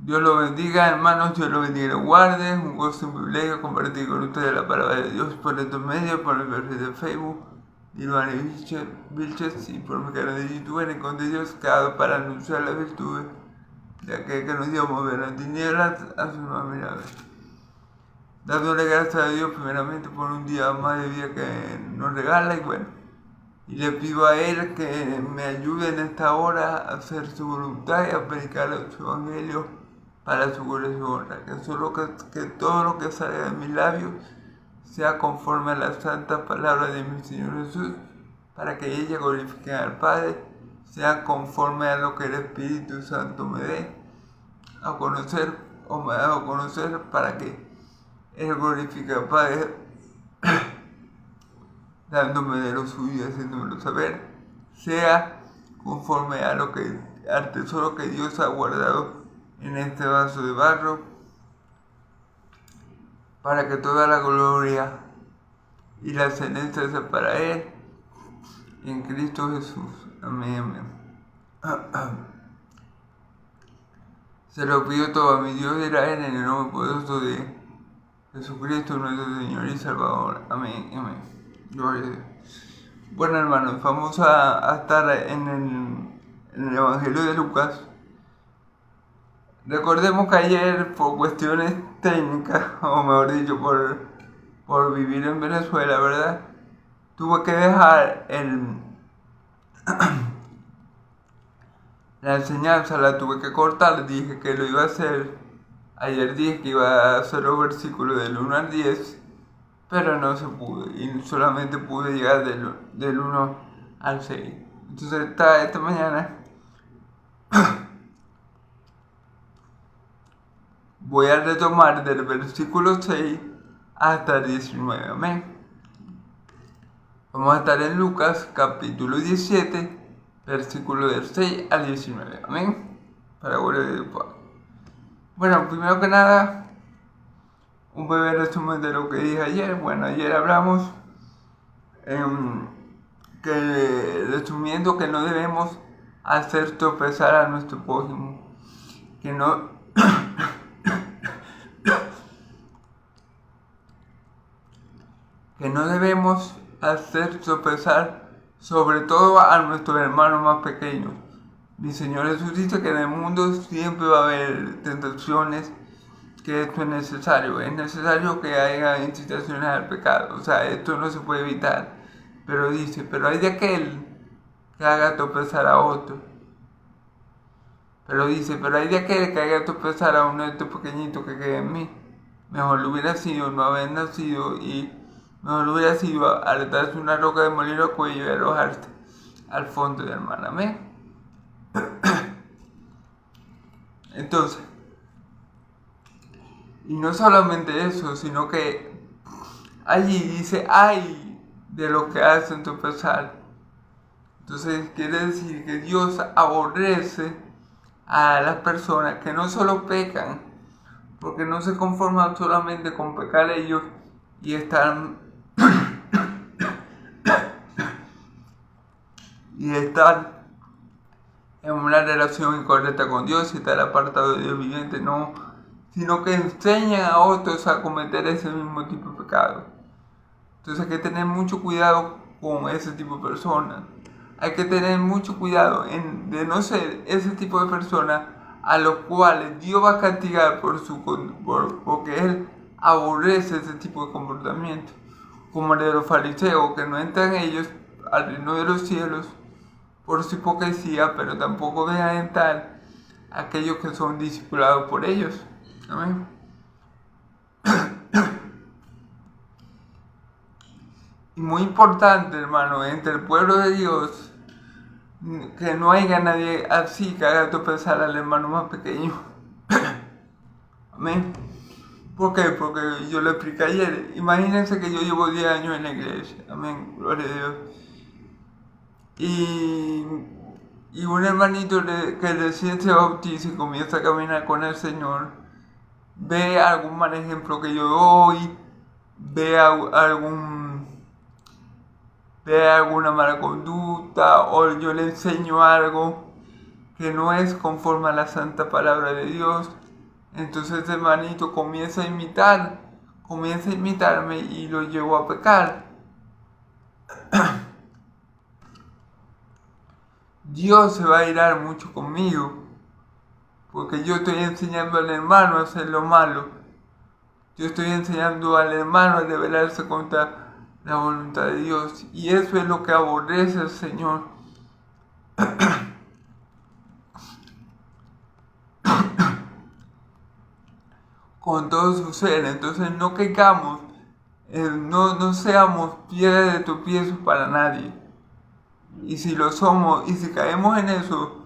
Dios lo bendiga, hermanos, Dios lo bendiga y lo guarde. Un gusto, un privilegio compartir con ustedes la palabra de Dios por estos medios, por el perfil de Facebook, Iván Vilches, y por mi canal de YouTube, en el Encuentro de Dios, creado para anunciar las virtudes de aquel que nos dio mover las tinieblas a su nueva mirada. Dándole gracias a Dios primeramente por un día más de vida que nos regala y le pido a Él que me ayude en esta hora a hacer su voluntad y a predicar su evangelio para su gloria y su honra. Que todo lo que salga de mis labios sea conforme a la santa palabra de mi Señor Jesús, para que ella glorifique al Padre, sea conforme a lo que el Espíritu Santo me dé a conocer o me ha dado a conocer, para que Él glorifique al Padre dándome de lo suyo y haciéndomelo saber, sea conforme a al tesoro que Dios ha guardado en este vaso de barro, para que toda la gloria y la excelencia sea para Él, en Cristo Jesús. Amén, amén. Se lo pido todo a mi Dios de Israel en el nombre poderoso de Jesucristo, nuestro Señor y Salvador. Amén, amén. Gloria a Dios. Bueno, hermanos, vamos a estar en el Evangelio de Lucas. Recordemos que ayer, por cuestiones técnicas, o mejor dicho, por vivir en Venezuela, ¿verdad? Tuve que dejar la enseñanza, la tuve que cortar. Dije que lo iba a hacer. Ayer dije que iba a hacer los versículos del 1 al 10, pero no se pudo, y solamente pude llegar del 1 al 6. Entonces esta mañana voy a retomar del versículo 6 hasta el 19, amén. Vamos a estar en Lucas capítulo 17, versículo del 6 al 19, amén. Para gloria de Dios. Bueno, primero que nada, un breve resumen de lo que dije ayer. Bueno, ayer hablamos resumiendo que no debemos hacer tropezar a nuestro prójimo, que no debemos hacer tropezar sobre todo a nuestros hermanos más pequeños. Mi Señor Jesús dice que en el mundo siempre va a haber tentaciones, que esto es necesario que haya incitaciones al pecado, o sea, esto no se puede evitar, pero dice, pero hay de aquel que haga tropezar a otro, pero hay de aquel que haga tropezar a uno de estos pequeñitos que queda en mí. Mejor le hubiera sido no haber nacido, y mejor le hubiera sido atarse una roca de molino al cuello y arrojarse al fondo del mar. Amén. Entonces, y no solamente eso, sino que allí dice, ay de los que hacen tropezar. Entonces quiere decir que Dios aborrece a las personas que no solo pecan, porque no se conforman solamente con pecar ellos y estar en una relación incorrecta con Dios y estar apartado de Dios viviente, no, sino que enseñan a otros a cometer ese mismo tipo de pecado. Entonces hay que tener mucho cuidado con ese tipo de personas. Hay que tener mucho cuidado de no ser ese tipo de personas a los cuales Dios va a castigar porque Él aborrece ese tipo de comportamiento, como el de los fariseos, que no entran ellos al reino de los cielos por su hipocresía, pero tampoco dejan entrar a aquellos que son discipulados por ellos. Amén. Y muy importante, hermano, entre el pueblo de Dios, que no haya nadie así que haga tropezar al hermano más pequeño. Amén. ¿Por qué? Porque yo lo expliqué ayer. Imagínense que yo llevo 10 años en la iglesia. Amén. Gloria a Dios. Y un hermanito que recién se bautiza y comienza a caminar con el Señor, ve algún mal ejemplo que yo doy, ve alguna mala conducta, o yo le enseño algo que no es conforme a la santa palabra de Dios, Entonces el hermanito comienza a imitarme y lo llevo a pecar. Dios se va a irar mucho conmigo, porque yo estoy enseñando al hermano a hacer lo malo. Yo estoy enseñando al hermano a rebelarse contra la voluntad de Dios. Y eso es lo que aborrece el Señor. Con todo su ser. Entonces no caigamos, no seamos piedra de tropiezo para nadie. Y si lo somos, y si caemos en eso,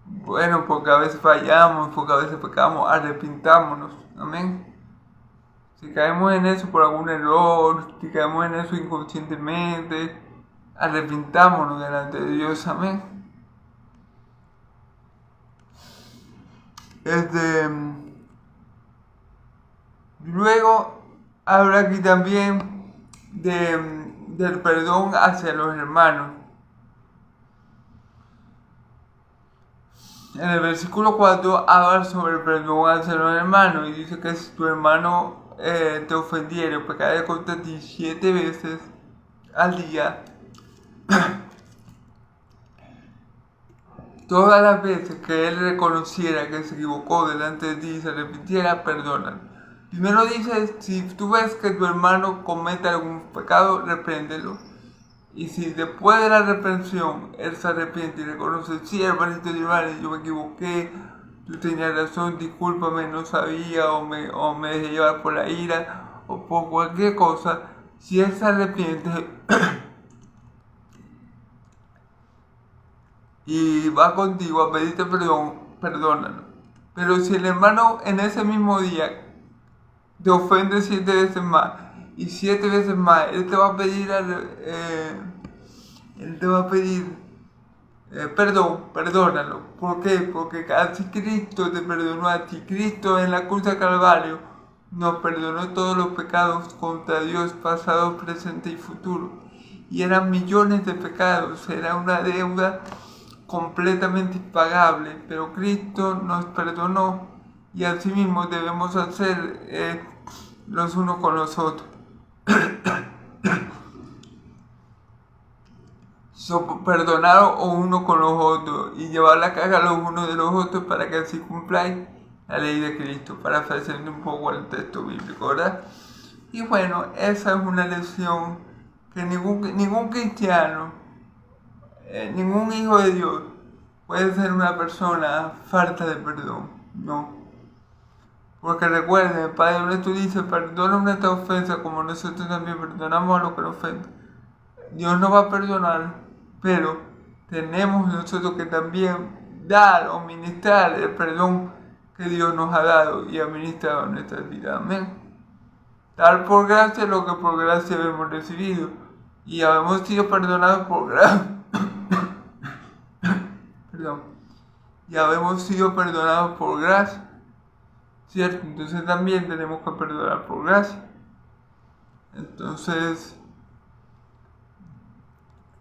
bueno, porque a veces fallamos, porque a veces pecamos, arrepintámonos. Amén. Si caemos en eso por algún error, si caemos en eso inconscientemente, arrepintámonos delante de Dios. Amén. Luego habla aquí también del perdón hacia los hermanos. En el versículo 4 habla sobre el perdón hacia los hermanos y dice que si tu hermano te ofendiere o pecare contra ti 7 veces al día, todas las veces que él reconociera que se equivocó delante de ti y se arrepintiera, perdónalo. Primero dice, si tú ves que tu hermano comete algún pecado, repréndelo. Y si después de la reprensión él se arrepiente y reconoce, sí, hermanito, yo me equivoqué, tú tenías razón, discúlpame, no sabía, o me dejé llevar por la ira, o por cualquier cosa, si él se arrepiente y va contigo a pedirte perdón, perdónalo. Pero si el hermano en ese mismo día te ofende 7 veces más, y 7 veces más, él te va a pedir perdón, perdónalo. ¿Por qué? Porque así Cristo te perdonó a ti. Cristo en la cruz de Calvario nos perdonó todos los pecados contra Dios, pasado, presente y futuro. Y eran millones de pecados, era una deuda completamente impagable, pero Cristo nos perdonó y así mismo debemos hacer los unos con los otros. Perdonar uno con los otros y llevar la carga los unos de los otros para que así cumpláis la ley de Cristo, parafraseando un poco el texto bíblico, ¿verdad? Y bueno, esa es una lección que ningún cristiano, ningún hijo de Dios puede ser una persona falta de perdón, no. Porque recuerden, el Padre nuestro dice, perdona nuestra ofensa como nosotros también perdonamos a los que nos ofenden. Dios nos va a perdonar, pero tenemos nosotros que también dar o ministrar el perdón que Dios nos ha dado y ha ministrado en nuestra vida. Amén. Dar por gracia lo que por gracia hemos recibido y habemos sido perdonados por gracia. Perdón. Y habemos sido perdonados por gracia. ¿Cierto? Entonces también tenemos que perdonar por gracia. Entonces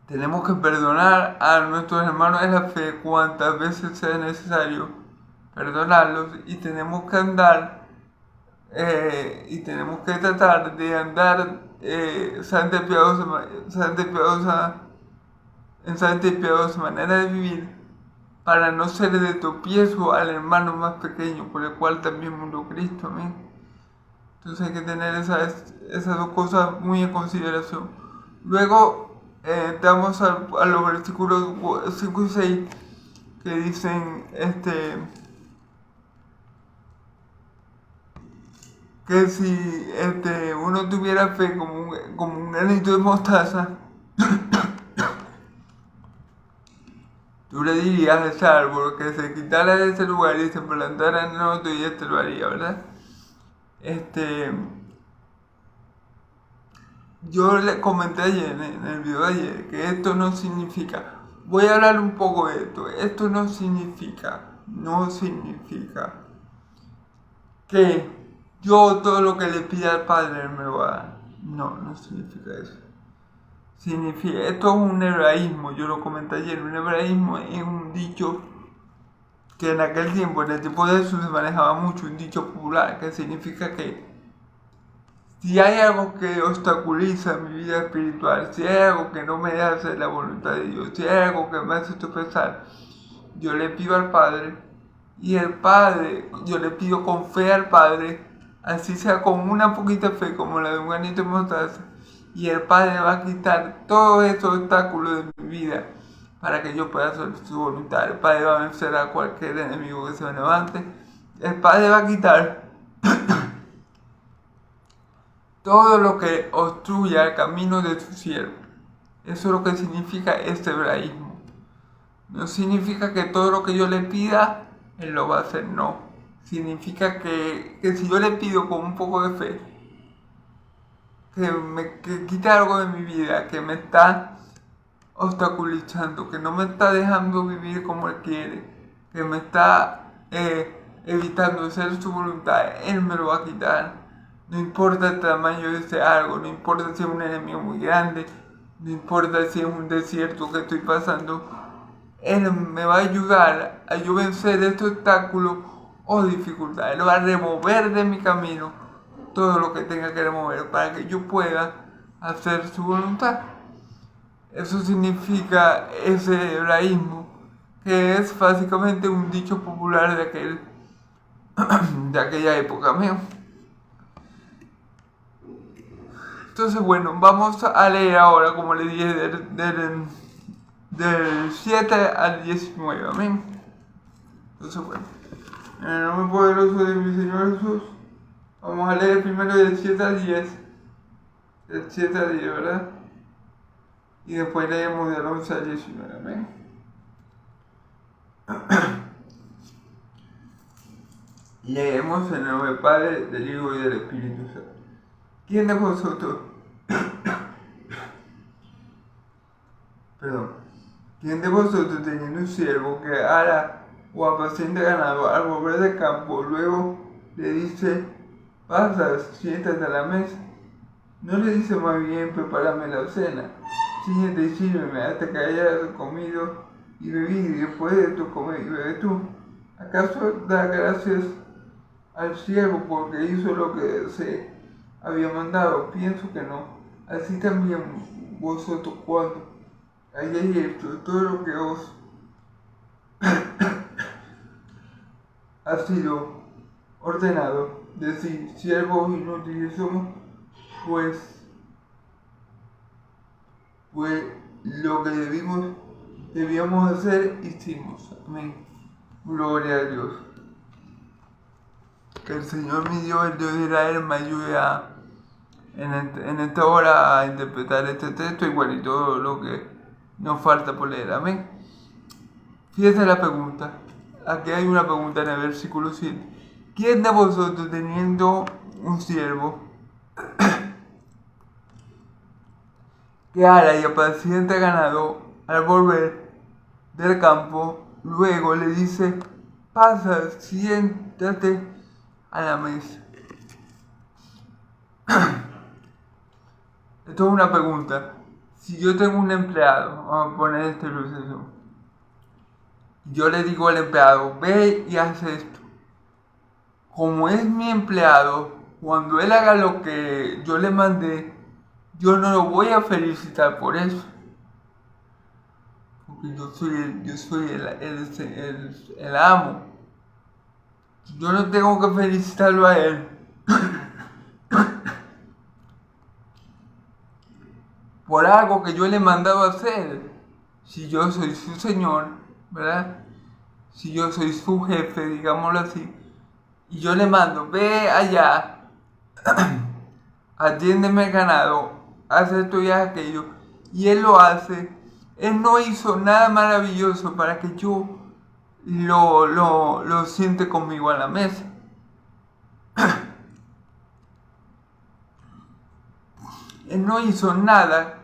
tenemos que perdonar a nuestros hermanos en la fe cuantas veces sea necesario perdonarlos y tenemos que andar y tenemos que tratar de andar santa y piadosa manera de vivir para no ser de tropiezo al hermano más pequeño por el cual también murió Cristo. Amén. Entonces hay que tener esas dos cosas muy en consideración. Luego entramos a los versículos 5 y 6 que dicen que si uno tuviera fe como un granito de mostaza, tú le dirías a ese árbol que se quitara de ese lugar y se plantara en el otro y lo haría, ¿verdad? Yo le comenté ayer en el video de ayer que esto no significa, voy a hablar un poco de esto no significa que yo todo lo que le pida al Padre Él me va a dar. No significa eso. Esto es un hebraísmo, yo lo comenté ayer, un hebraísmo es un dicho que en aquel tiempo, en el tiempo de Jesús, se manejaba mucho un dicho popular que significa que si hay algo que obstaculiza mi vida espiritual, si hay algo que no me deja hacer la voluntad de Dios, si hay algo que me hace tropezar, yo le pido al Padre, y el Padre, yo le pido con fe al Padre, así sea con una poquita fe como la de un granito de mostaza, y el Padre va a quitar todos esos obstáculos de mi vida para que yo pueda hacer su voluntad. El Padre va a vencer a cualquier enemigo que se me levante. El Padre va a quitar todo lo que obstruya el camino de su siervo. Eso es lo que significa este hebraísmo. No significa que todo lo que yo le pida, Él lo va a hacer, no. Significa que si yo le pido con un poco de fe, que quite algo de mi vida, que me está obstaculizando, que no me está dejando vivir como Él quiere, que me está evitando hacer su voluntad, Él me lo va a quitar. No importa el tamaño de ese algo, no importa si es un enemigo muy grande, no importa si es un desierto que estoy pasando, Él me va a ayudar a yo vencer este obstáculo o dificultad. Él va a remover de mi camino todo lo que tenga que remover para que yo pueda hacer su voluntad. Eso significa ese hebraísmo, que es básicamente un dicho popular de aquella época mío. Entonces, bueno, vamos a leer ahora, como le dije, del 7 al 19, amén. Entonces, bueno, en el nombre poderoso de mi Señor Jesús, vamos a leer primero del 7 al 10, del 7 al 10, ¿verdad? Y después leemos del 11 al 19, amén. Leemos en el nombre del Padre, del Hijo y del Espíritu Santo. ¿Quién de vosotros, quién de vosotros teniendo un siervo que ara o apacienta ganado al volver del campo, luego le dice, pasa, siéntate a la mesa? ¿No le dice más bien, prepárame la cena, síguete y sírveme hasta que hayas comido y bebido, y después de tu comer y beber tú? ¿Acaso da gracias al siervo porque hizo lo que se había mandado? Pienso que no. Así también vosotros, cuando hayáis hecho todo lo que os ha sido ordenado, decir, siervos inútiles somos, pues lo que debíamos hacer, hicimos. Amén. Gloria a Dios. Que el Señor mi Dios, el Dios de Israel, me ayude en esta hora a interpretar este texto igual y todo lo que nos falta por leer. Amén. Fíjense la pregunta. Aquí hay una pregunta en el versículo 7. ¿Quién de vosotros, teniendo un siervo que ara y apacienta ganado, al volver del campo, luego le dice, pasa, siéntate a la mesa? Esto es una pregunta. Si yo tengo un empleado, vamos a poner esta ilustración, yo le digo al empleado, ve y haz esto. Como es mi empleado, cuando él haga lo que yo le mandé, yo no lo voy a felicitar por eso. Porque yo soy el amo. Yo no tengo que felicitarlo a él por algo que yo le he mandado a hacer. Si yo soy su señor, ¿verdad? Si yo soy su jefe, digámoslo así, y yo le mando, ve allá, atiéndeme el ganado, haz esto y haz aquello, y él lo hace, él no hizo nada maravilloso para que yo lo siente conmigo a la mesa. Él no hizo nada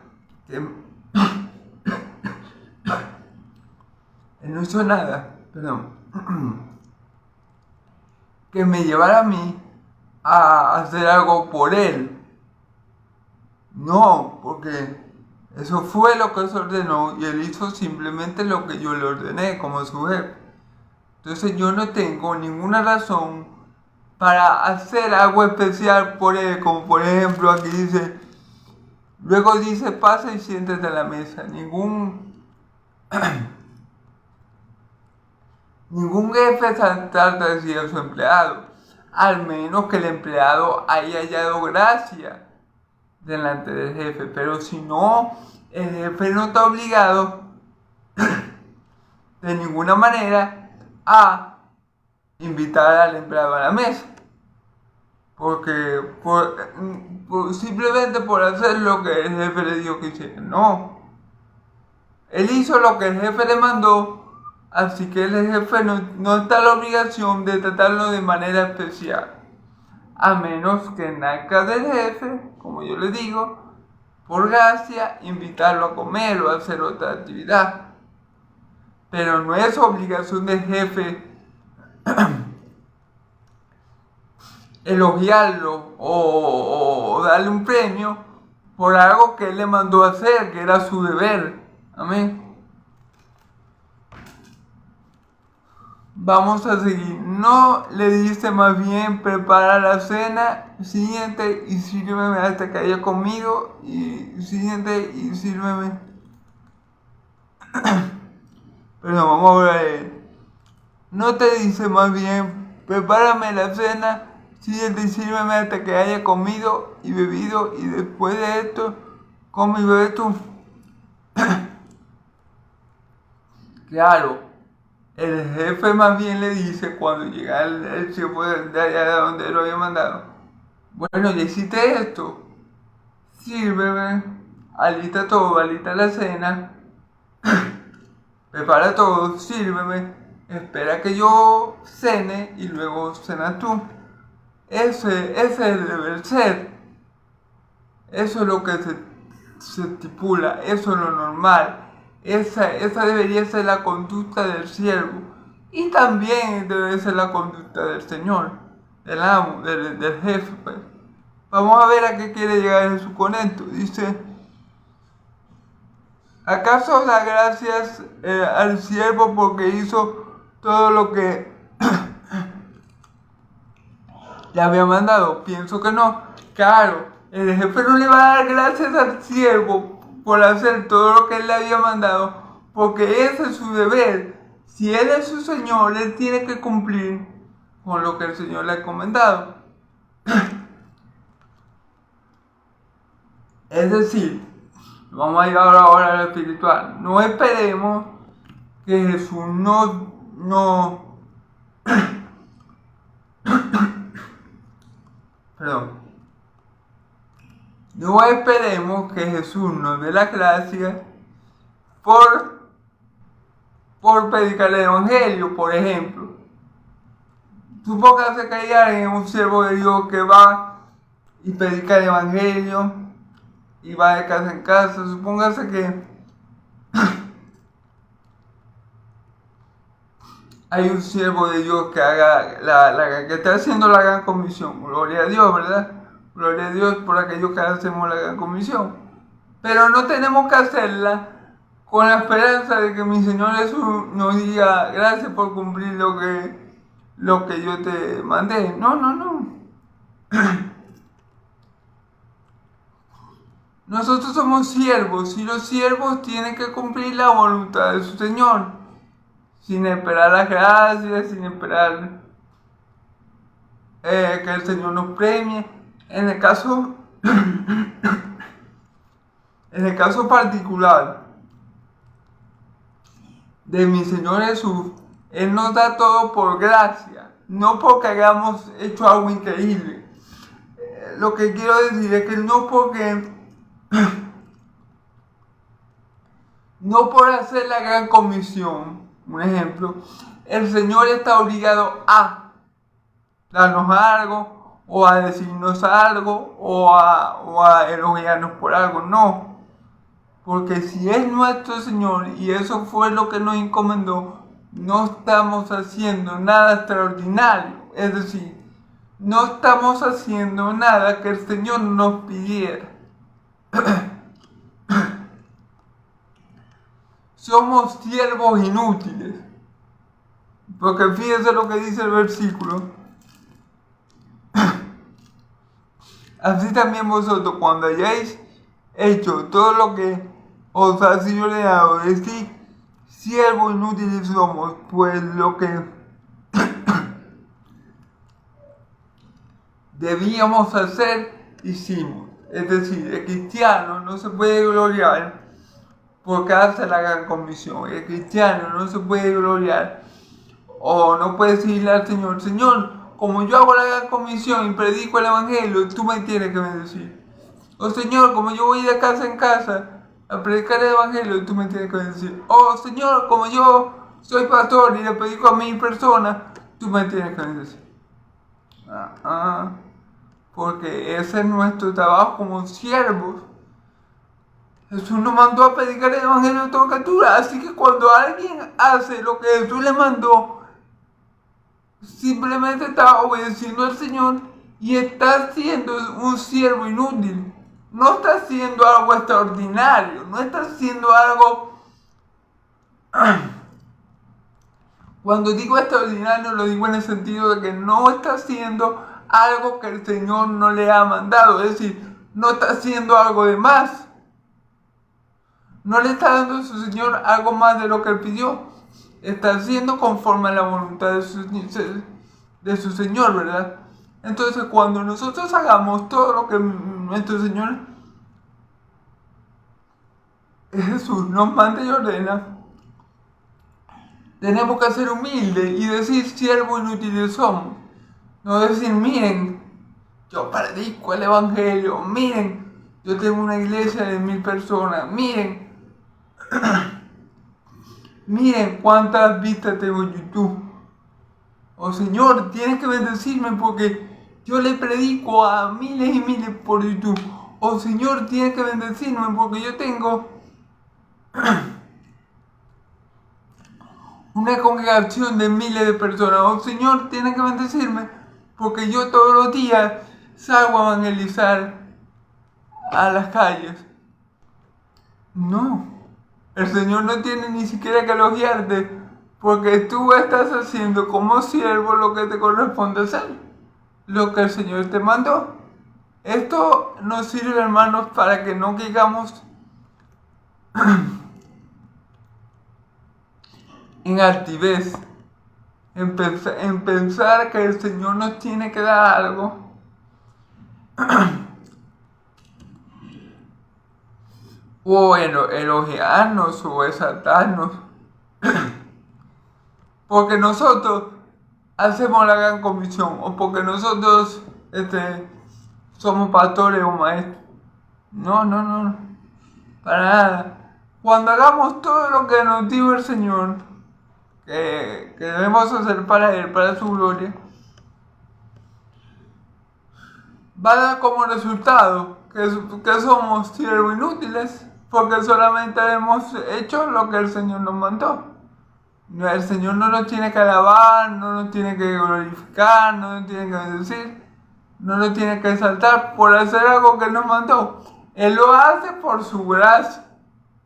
que me llevara a mí a hacer algo por él. No, porque eso fue lo que se ordenó y él hizo simplemente lo que yo le ordené como su jefe. Entonces yo no tengo ninguna razón para hacer algo especial por él, como por ejemplo aquí dice, luego dice pasa y siéntate a la mesa. Ningún jefe trata así a su empleado, al menos que el empleado haya hallado gracia delante del jefe, pero si no, el jefe no está obligado de ninguna manera a invitar al empleado a la mesa, porque simplemente por hacer lo que el jefe le dijo que hiciera. No, él hizo lo que el jefe le mandó, así que el jefe no está en la obligación de tratarlo de manera especial, a menos que nazca del jefe, como yo le digo, por gracia, invitarlo a comer o a hacer otra actividad. Pero no es obligación del jefe elogiarlo o darle un premio por algo que él le mandó a hacer, que era su deber. Amén. Vamos a seguir. No le dice más bien, prepara la cena, siguiente y sírveme hasta que haya comido, y siguiente y sírveme. Pero vamos a ver. No te dice más bien, prepárame la cena, siguiente y sírveme hasta que haya comido y bebido, y después de esto, come y bebe tú. Claro, el jefe más bien le dice cuando llega el siervo de allá de donde lo había mandado, bueno, ya hiciste esto, sírveme, alista todo, alista la cena, prepara todo, sírveme, espera que yo cene y luego cenas tú. Ese es el deber ser. Eso es lo que se estipula, eso es lo normal. Esa debería ser la conducta del siervo. Y también debe ser la conducta del Señor, del amo, del jefe. Pues. Vamos a ver a qué quiere llegar Jesús con esto. Dice, ¿acaso da gracias al siervo porque hizo todo lo que le había mandado? Pienso que no. Claro, el jefe no le va a dar gracias al siervo por hacer todo lo que él le había mandado, porque ese es su deber. Si él es su Señor, él tiene que cumplir con lo que el Señor le ha encomendado. Es decir, vamos a llegar ahora a lo espiritual. No esperemos que Jesús no esperemos que Jesús nos dé la gracia por predicar el evangelio, por ejemplo. Supóngase que hay alguien, un siervo de Dios, que va y predica el evangelio y va de casa en casa. Supóngase que hay un siervo de Dios que haga que está haciendo la gran comisión. Gloria a Dios, ¿verdad? Gloria a Dios por aquellos que hacemos la gran comisión. Pero no tenemos que hacerla con la esperanza de que mi Señor Jesús nos diga gracias por cumplir lo que yo te mandé. No. Nosotros somos siervos y los siervos tienen que cumplir la voluntad de su Señor, sin esperar las gracias, sin esperar que el Señor nos premie. En el caso particular de mi Señor Jesús, Él nos da todo por gracia, no porque hayamos hecho algo increíble. Lo que quiero decir es que no por hacer la gran comisión, un ejemplo, el Señor está obligado a darnos algo, o a decirnos algo, o a elogiarnos por algo. No, porque si es nuestro Señor y eso fue lo que nos encomendó, no estamos haciendo nada extraordinario. Es decir, no estamos haciendo nada que el Señor nos pidiera. Somos siervos inútiles. Porque fíjense lo que dice el versículo. Así también vosotros, cuando hayáis hecho todo lo que os ha sido ordenado, decid, siervos inútiles somos, pues lo que debíamos hacer, hicimos. Es decir, el cristiano no se puede gloriar porque hace la gran comisión. El cristiano no se puede gloriar o no puede decirle al Señor, Señor, como yo hago la gran comisión y predico el evangelio, tú me tienes que bendecir. O Señor, como yo voy de casa en casa a predicar el evangelio, tú me tienes que bendecir. O Señor, como yo soy pastor y le predico a 1000 personas, tú me tienes que bendecir. Porque ese es nuestro trabajo como siervos. Jesús nos mandó a predicar el evangelio a toda criatura. Así que cuando alguien hace lo que Jesús le mandó, simplemente está obedeciendo al Señor y está siendo un siervo inútil. No está haciendo algo extraordinario, no está haciendo algo... Cuando digo extraordinario lo digo en el sentido de que no está haciendo algo que el Señor no le ha mandado. Es decir, no está haciendo algo de más. No le está dando a su Señor algo más de lo que él pidió. Está haciendo conforme a la voluntad de su Señor, ¿verdad? Entonces, cuando nosotros hagamos todo lo que nuestro Señor Jesús nos manda y ordena, tenemos que ser humildes y decir, siervos inútiles somos. No decir, miren, yo predico el evangelio, miren, yo tengo una iglesia de 1000 personas, miren, miren cuántas vistas tengo en YouTube. Oh Señor, tienes que bendecirme porque yo le predico a miles y miles por YouTube. Oh Señor, tienes que bendecirme porque yo tengo una congregación de miles de personas. Oh Señor, tienes que bendecirme porque yo todos los días salgo a evangelizar a las calles. No, el Señor no tiene ni siquiera que elogiarte porque tú estás haciendo como siervo lo que te corresponde hacer, lo que el Señor te mandó. Esto nos sirve, hermanos, para que no caigamos en altivez, en pensar que el Señor nos tiene que dar algo o elogiarnos o exaltarnos porque nosotros hacemos la gran comisión o porque nosotros somos pastores o maestros. No, para nada. Cuando hagamos todo lo que nos dijo el Señor, que debemos hacer para Él, para su gloria, va a dar como resultado que somos siervos inútiles, porque solamente hemos hecho lo que el Señor nos mandó. El Señor no nos tiene que alabar, no nos tiene que glorificar, no nos tiene que bendecir, no nos tiene que exaltar por hacer algo que Él nos mandó. Él lo hace por su gracia.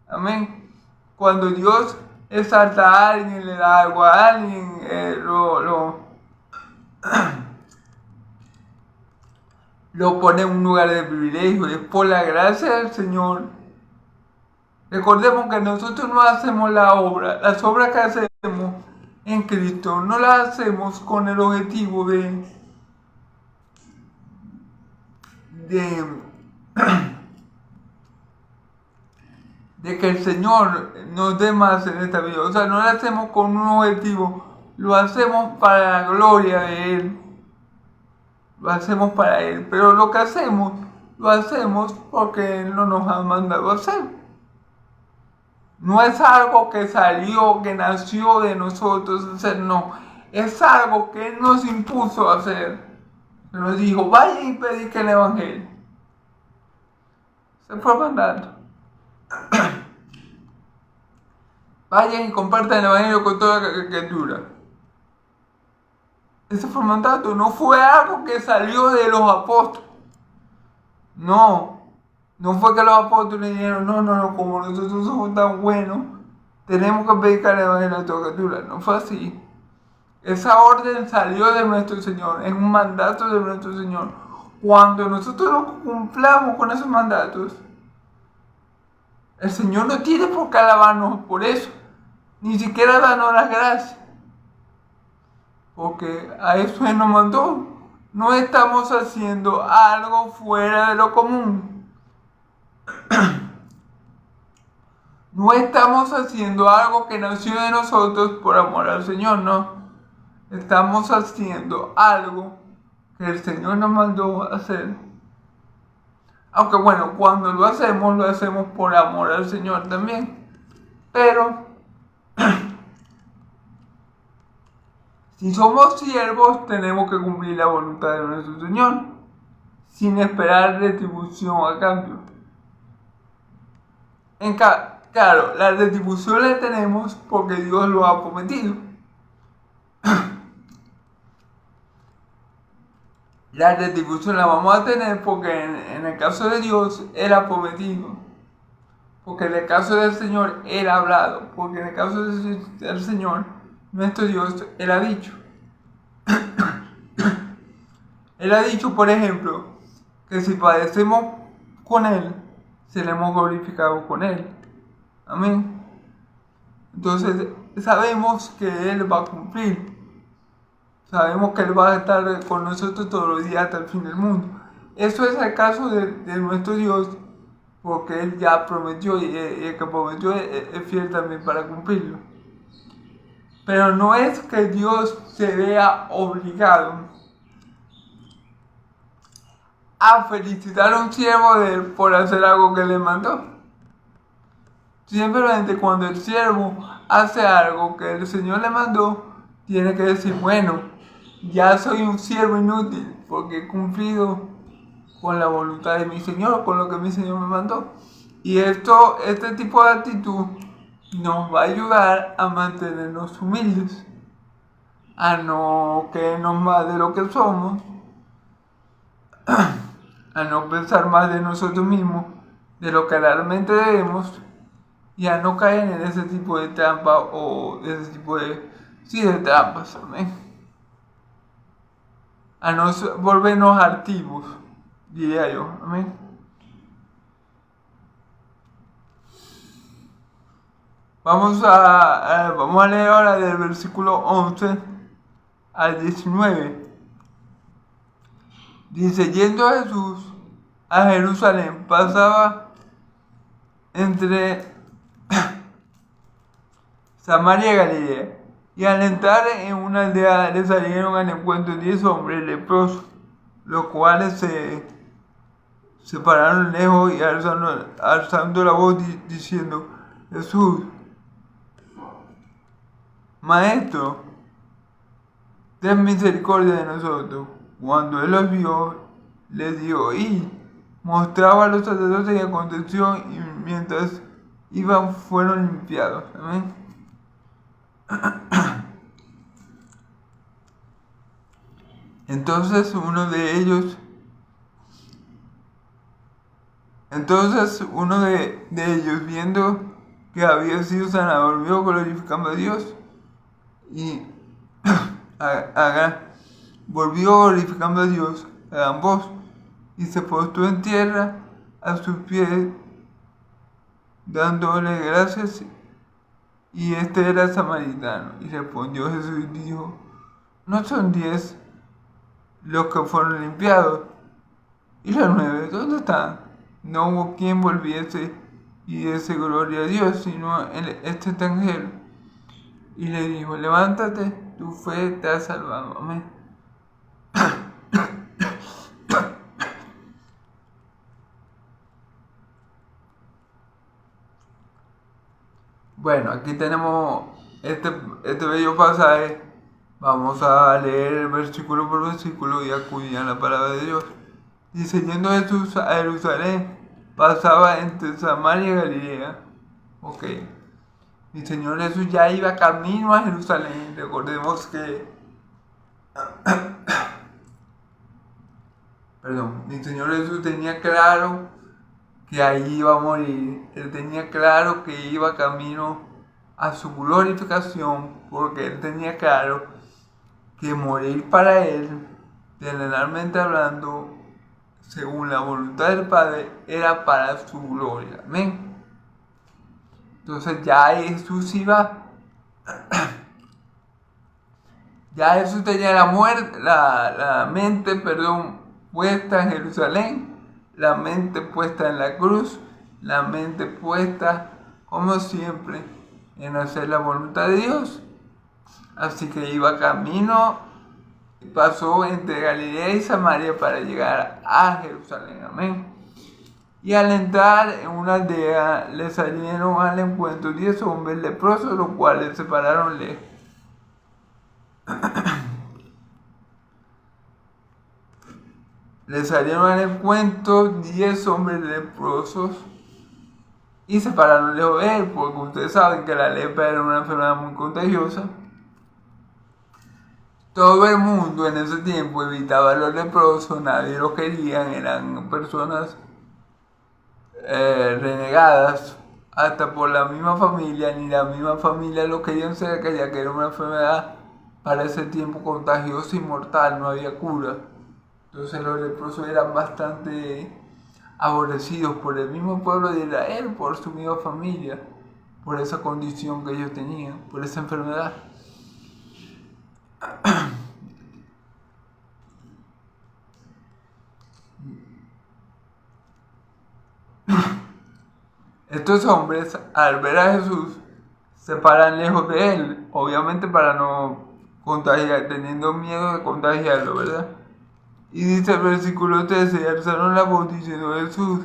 Amén. Cuando Dios exalta a alguien, le da algo a alguien, lo pone en un lugar de privilegio. Es por la gracia del Señor. Recordemos que nosotros no hacemos las obras que hacemos en Cristo, no las hacemos con el objetivo de que el Señor nos dé más en esta vida. O sea, no lo hacemos con un objetivo, lo hacemos para la gloria de Él. Lo hacemos para Él, pero lo que hacemos, lo hacemos porque Él no nos ha mandado a hacer. No es algo que salió, que nació de nosotros hacer, no. Es algo que Él nos impuso a hacer. Nos dijo, vayan y prediquen el evangelio. Se fue mandando. Vayan y compartan el evangelio con toda la criatura. Ese fue el mandato, no fue algo que salió de los apóstoles. No fue que los apóstoles dijeron, no, como nosotros somos tan buenos, tenemos que predicar el evangelio a toda criatura. No fue así. Esa orden salió de nuestro Señor, es un mandato de nuestro Señor. Cuando nosotros no cumplamos con esos mandatos, el Señor no tiene por qué alabarnos por eso, ni siquiera darnos las gracias, porque a eso Él nos mandó. No estamos haciendo algo fuera de lo común. No estamos haciendo algo que nació de nosotros por amor al Señor, no. Estamos haciendo algo que el Señor nos mandó a hacer. Aunque bueno, cuando lo hacemos por amor al Señor también. Pero si somos siervos, tenemos que cumplir la voluntad de nuestro Señor, sin esperar retribución a cambio. Claro, la retribución la tenemos porque Dios lo ha prometido. La retribución la vamos a tener porque en el caso de Dios, Él ha prometido. Porque en el caso del Señor, Él ha hablado. Porque en el caso del Señor, nuestro Dios, Él ha dicho. Él ha dicho, por ejemplo, que si padecemos con Él, seremos glorificados con Él. Amén. Entonces, sabemos que Él va a cumplir. Sabemos que Él va a estar con nosotros todos los días hasta el fin del mundo. Eso es el caso de nuestro Dios, porque Él ya prometió y el que prometió es fiel también para cumplirlo. Pero no es que Dios se vea obligado a felicitar a un siervo de Él por hacer algo que le mandó. Simplemente cuando el siervo hace algo que el Señor le mandó, tiene que decir, bueno, ya soy un siervo inútil porque he cumplido con la voluntad de mi Señor, con lo que mi Señor me mandó. Y este tipo de actitud nos va a ayudar a mantenernos humildes, a no creernos más de lo que somos, a no pensar más de nosotros mismos, de lo que realmente debemos, y a no caer en ese tipo de trampa o ese tipo de trampas, amén. A no volvernos altivos, diría yo, amén. Vamos a leer ahora del versículo 11 al 19. Dice, yendo Jesús a Jerusalén, pasaba entre Samaria y Galilea. Y al entrar en una aldea le salieron al encuentro 10 hombres leprosos, los cuales se pararon lejos y alzando la voz diciendo, Jesús, Maestro, ten misericordia de nosotros. Cuando él los vio, les dijo, y mostraba a los sacerdotes y aconteció, y mientras iban fueron limpiados. Amén. Entonces uno de ellos, viendo que había sido sanado, volvió glorificando a Dios y volvió glorificando a Dios a ambos y se postró en tierra a sus pies dándole gracias, y este era samaritano. Y respondió Jesús y dijo, ¿no son 10 los que fueron limpiados? ¿Y los 9 dónde están? No hubo quien volviese y diese gloria a Dios, sino este extranjero. Y le dijo, levántate, tu fe te ha salvado. Amén. Bueno, aquí tenemos este bello pasaje. Vamos a leer el versículo por versículo y acudir a la palabra de Dios. Dice, yendo Jesús a Jerusalén, pasaba entre Samaria y Galilea. Ok. Mi Señor Jesús ya iba camino a Jerusalén. Recordemos que... mi Señor Jesús tenía claro que ahí iba a morir. Él tenía claro que iba camino a su glorificación, porque él tenía claro que morir para Él, terrenalmente hablando, según la voluntad del Padre, era para su gloria. Amén. Entonces ya Jesús iba, ya Jesús tenía la mente, puesta en Jerusalén, la mente puesta en la cruz, la mente puesta, como siempre, en hacer la voluntad de Dios. Así que iba camino, pasó entre Galilea y Samaria para llegar a Jerusalén. Amén. Y al entrar en una aldea, le salieron al encuentro 10 hombres leprosos, los cuales se pararon lejos. Le salieron al encuentro 10 hombres leprosos y se pararon lejos de él, porque ustedes saben que la lepra era una enfermedad muy contagiosa. Todo el mundo en ese tiempo evitaba a los leprosos, nadie los quería, eran personas renegadas, hasta por la misma familia, ni la misma familia lo querían cerca, ya que era una enfermedad para ese tiempo contagiosa y mortal, no había cura. Entonces los leprosos eran bastante aborrecidos por el mismo pueblo de Israel, por su misma familia, por esa condición que ellos tenían, por esa enfermedad. Estos hombres, al ver a Jesús, se paran lejos de él, obviamente para no contagiar, teniendo miedo de contagiarlo, ¿verdad? Y dice el versículo 13, alzaron la voz diciendo: Jesús,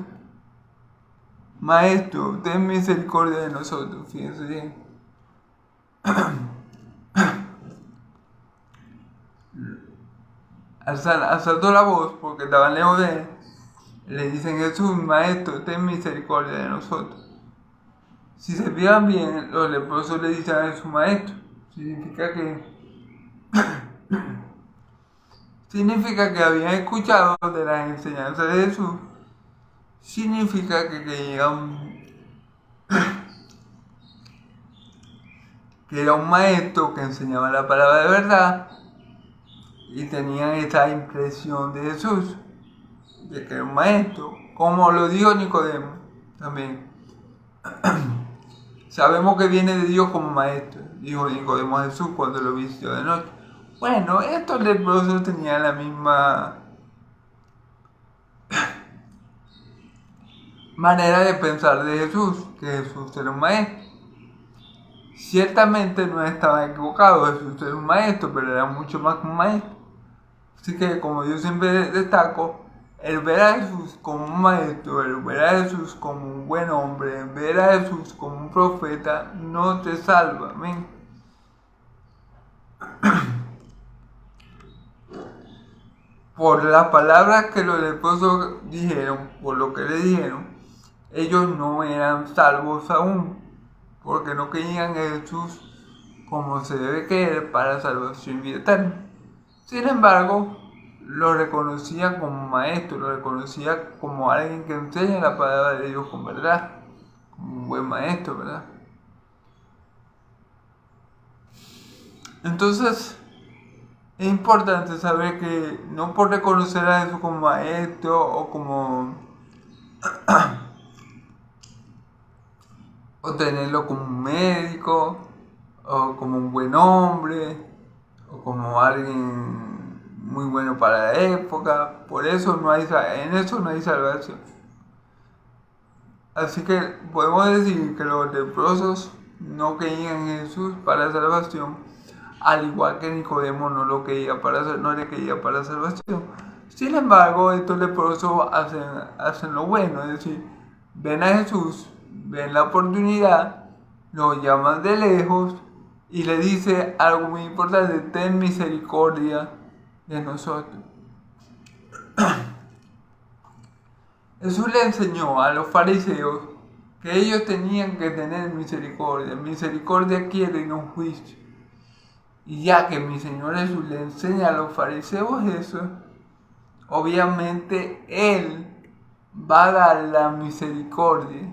Maestro, ten misericordia de nosotros. Fíjense bien. Alzando la voz porque estaban lejos de él, le dicen: Jesús, Maestro, ten misericordia de nosotros. Si se fijan bien, los leprosos le dicen a Jesús: Maestro. Significa que habían escuchado de las enseñanzas de Jesús. Significa que era un maestro que enseñaba la palabra de verdad y tenían esa impresión de Jesús, de que era un maestro, como lo dijo Nicodemo también. Sabemos que viene de Dios como maestro, dijo Nicodemo a Jesús cuando lo vistió de noche. Bueno, estos leprosos tenían la misma manera de pensar de Jesús, que Jesús era un maestro. Ciertamente no estaban equivocados, Jesús era un maestro, pero era mucho más que un maestro. Así que, como yo siempre destaco, el ver a Jesús como un maestro, el ver a Jesús como un buen hombre, el ver a Jesús como un profeta, no te salva. Amén. Por las palabras que los leprosos dijeron, por lo que le dijeron, ellos no eran salvos aún, porque no creían en Jesús como se debe creer para salvación y vida eterna. Sin embargo, lo reconocían como maestro, lo reconocían como alguien que enseña la palabra de Dios con verdad, como un buen maestro, ¿verdad? Entonces, es importante saber que no por reconocer a Jesús como maestro o como o tenerlo como un médico o como un buen hombre o como alguien muy bueno para la época, por eso en eso no hay salvación. Así que podemos decir que los leprosos no creían en Jesús para salvación, al igual que Nicodemo no le creía para salvación. Sin embargo, estos leprosos hacen lo bueno, es decir, ven a Jesús, ven la oportunidad, lo llaman de lejos y le dice algo muy importante: ten misericordia de nosotros. Jesús le enseñó a los fariseos que ellos tenían que tener misericordia. Misericordia quiere y no juicio. Y ya que mi Señor Jesús le enseña a los fariseos eso, obviamente Él va a dar la misericordia.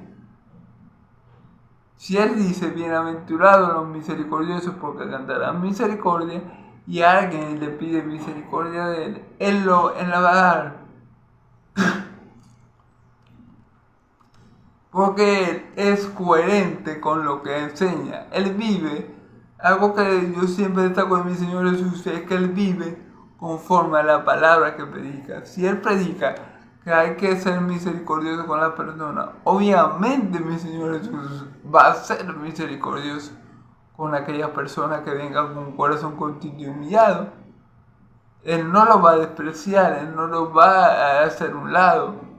Si Él dice: bienaventurados los misericordiosos porque alcanzarán misericordia, y alguien le pide misericordia de él la va a dar. Porque él es coherente con lo que enseña. Él vive, algo que yo siempre destaco de mi Señor Jesús, es que él vive conforme a la palabra que predica. Si él predica que hay que ser misericordioso con las personas, obviamente mi Señor Jesús va a ser misericordioso con aquellas personas que vengan con un corazón contrito y humillado. Él no lo va a despreciar, él no lo va a hacer un lado.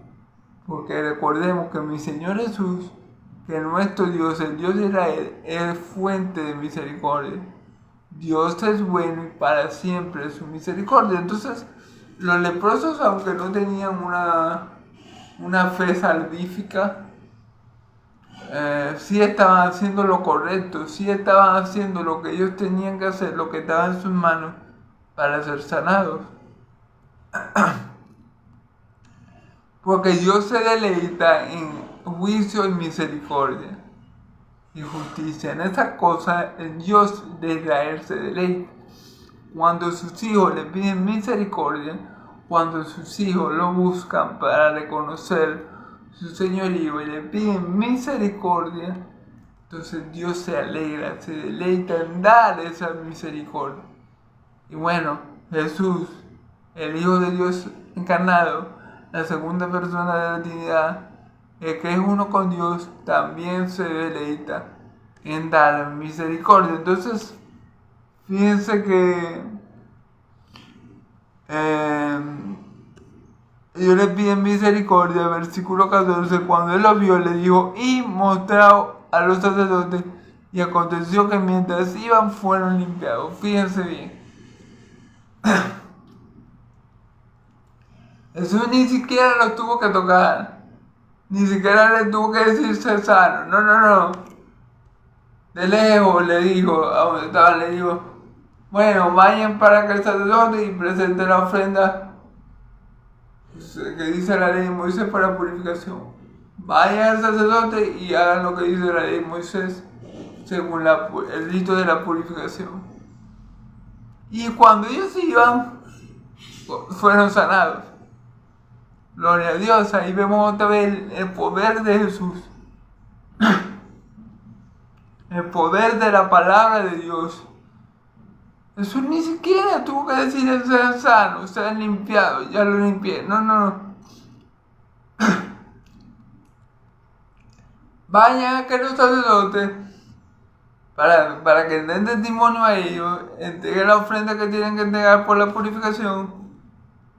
Porque recordemos que mi Señor Jesús, que nuestro Dios, el Dios de Israel, es fuente de misericordia. Dios es bueno y para siempre es su misericordia. Entonces, los leprosos, aunque no tenían una fe salvífica, sí estaban haciendo lo correcto, sí estaban haciendo lo que ellos tenían que hacer, lo que estaba en sus manos para ser sanados. Porque Dios se deleita en juicio y misericordia y justicia. En esas cosas el Dios de Israel se deleita. Cuando sus hijos le piden misericordia, cuando sus hijos lo buscan para reconocer su señorío y le piden misericordia, entonces Dios se alegra, se deleita en dar esa misericordia. Y bueno, Jesús, el Hijo de Dios encarnado, la segunda persona de la Trinidad, el que es uno con Dios, también se deleita en dar misericordia. Entonces, fíjense que ellos le piden misericordia, versículo 14, cuando él lo vio, le dijo, y mostrado a los sacerdotes, y aconteció que mientras iban fueron limpiados. Fíjense bien. Jesús ni siquiera los tuvo que tocar, ni siquiera le tuvo que decir ser sano, no. De lejos le dijo, a donde estaba, le dijo, bueno, vayan para que el sacerdote y presenten la ofrenda que dice la ley de Moisés para purificación. Vayan al sacerdote y hagan lo que dice la ley de Moisés según el rito de la purificación. Y cuando ellos iban, fueron sanados. Gloria a Dios, ahí vemos otra vez el poder de Jesús. El poder de la palabra de Dios. Jesús ni siquiera tuvo que decir sean sanos, sean limpiados, ya lo limpié. No. Vayan a aquellos sacerdotes para que den testimonio a ellos, entreguen la ofrenda que tienen que entregar por la purificación.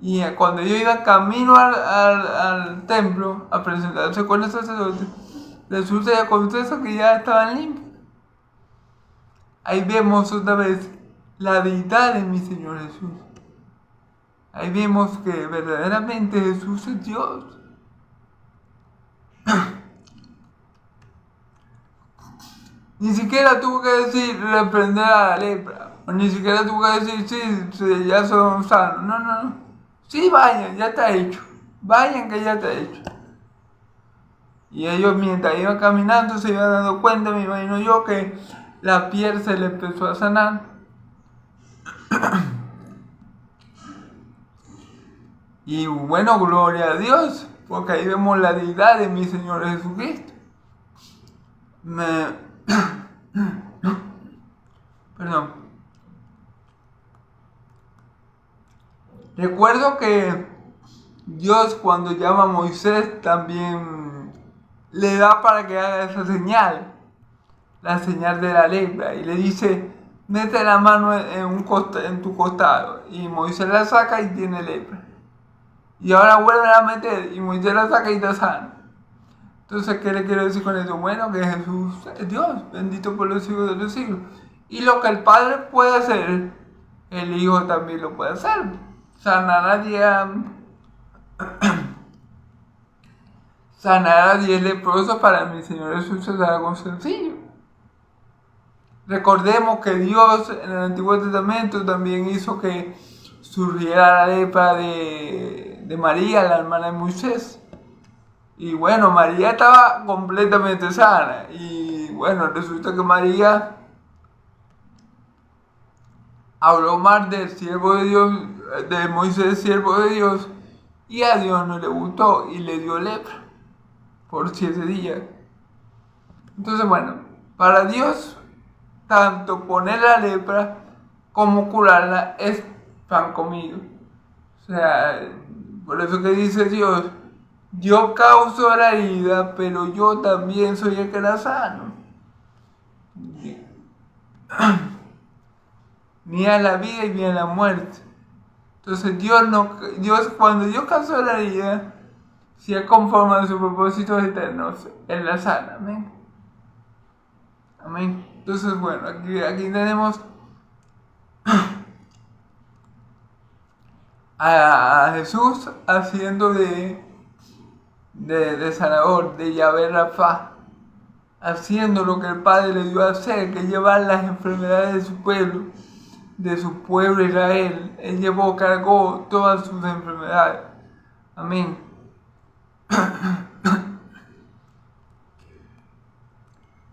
Y cuando ellos iban camino al templo a presentarse con el sacerdote, resulta y acontece que ya estaban limpios. Ahí vemos otra vez la deidad de mi Señor Jesús. Ahí vemos que verdaderamente Jesús es Dios. Ni siquiera tuvo que decir reprender a la lepra. O ni siquiera tuvo que decir sí, ya son sanos. No. Sí, vayan, ya está hecho. Vayan que ya está hecho. Y ellos mientras iban caminando se iban dando cuenta, me imagino yo, que la piel se le empezó a sanar. Y bueno, gloria a Dios, porque ahí vemos la deidad de mi Señor Jesucristo. Perdón. Recuerdo que Dios cuando llama a Moisés también le da para que haga esa señal, la señal de la lepra, y le dice, mete la mano en tu costado, y Moisés la saca y tiene lepra. Y ahora vuelve a meter y Moisés la saca y está sano. Entonces, ¿qué le quiero decir con eso? Bueno, que Jesús es Dios, bendito por los siglos de los siglos. Y lo que el Padre puede hacer, el Hijo también lo puede hacer. Sanar a 10 leprosos para mi Señor Jesús es algo sencillo. Recordemos que Dios en el Antiguo Testamento también hizo que surgiera la lepra de María, la hermana de Moisés. Y bueno, María estaba completamente sana. Y bueno, resulta que María habló mal del siervo de Dios, de Moisés, siervo de Dios, y a Dios no le gustó y le dio lepra por 7 días. Entonces, bueno, para Dios, tanto poner la lepra como curarla es pan comido. O sea, por eso que dice Dios, yo causo la herida, pero yo también soy el que la sano. Ni a la vida ni a la muerte. Entonces Dios cuando Dios causó la herida, si es conforme a sus propósitos eternos, Él la sana. Amén. Amén. Entonces, bueno, aquí tenemos a Jesús haciendo de sanador, de Yahvé Rapha, haciendo lo que el Padre le dio a hacer, que es llevar las enfermedades de su pueblo Israel. Él cargó todas sus enfermedades. Amén.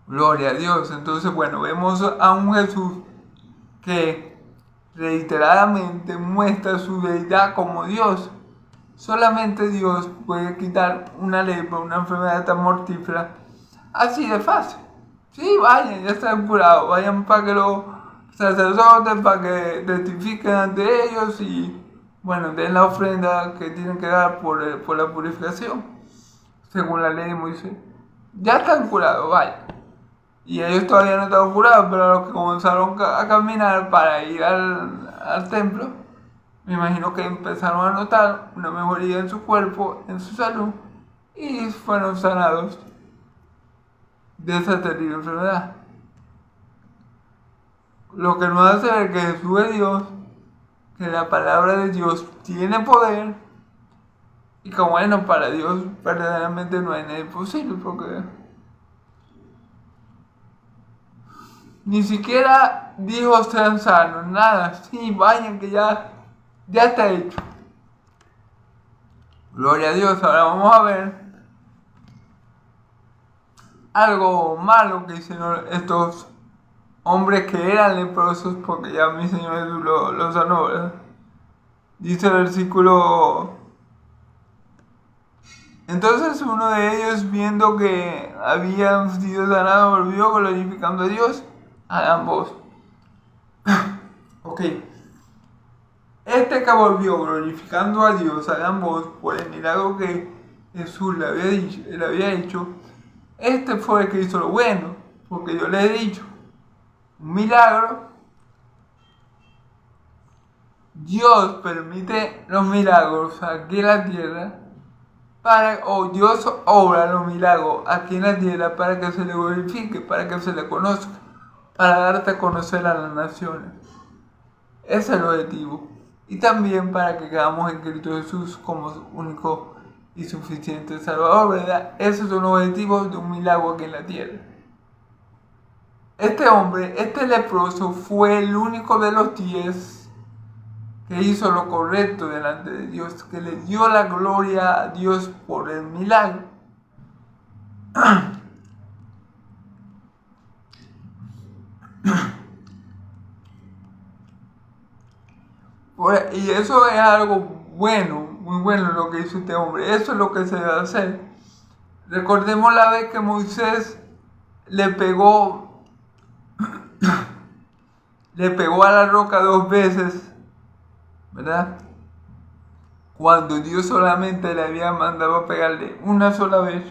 Gloria a Dios. Entonces, bueno, vemos a un Jesús que reiteradamente muestra su deidad como Dios. Solamente Dios puede quitar una lepra, una enfermedad tan mortífera, así de fácil. Sí, vayan, ya están curados. Vayan para que los sacerdotes, para que testifiquen ante ellos y, bueno, den la ofrenda que tienen que dar por la purificación, según la ley de Moisés. Ya están curados, vayan. Y ellos todavía no estaban curados, pero los que comenzaron a caminar para ir al templo, me imagino que empezaron a notar una mejoría en su cuerpo, en su salud, y fueron sanados de esa terrible enfermedad. Lo que nos hace ver que Jesús es Dios, que la palabra de Dios tiene poder, y que bueno, para Dios verdaderamente no hay nada imposible, porque ni siquiera dijo sean sanos, nada, sí, vayan que ya está hecho. Gloria a Dios. Ahora vamos a ver algo malo que hicieron estos hombres que eran leprosos, porque ya mi Señor Jesús lo sanó, ¿verdad? Dice el versículo: entonces uno de ellos, viendo que habían sido sanados, volvió glorificando a Dios a ambos. Ok. Este que volvió glorificando a Dios a ambos por el milagro que Jesús le había hecho, este fue el que hizo lo bueno, porque yo le he dicho, un milagro, Dios permite los milagros aquí en la tierra, Dios obra los milagros aquí en la tierra para que se le glorifique, para que se le conozca, para darte a conocer a las naciones. Ese es el objetivo. Y también para que quedamos en Cristo Jesús como único y suficiente Salvador, ¿verdad? Esos son los objetivos de un milagro aquí en la tierra. Este hombre, este leproso, fue el único de los 10 que hizo lo correcto delante de Dios, que le dio la gloria a Dios por el milagro. Y eso es algo bueno, muy bueno lo que hizo este hombre. Eso es lo que se debe hacer. Recordemos la vez que Moisés le pegó a la roca 2 veces, ¿verdad? Cuando Dios solamente le había mandado a pegarle una sola vez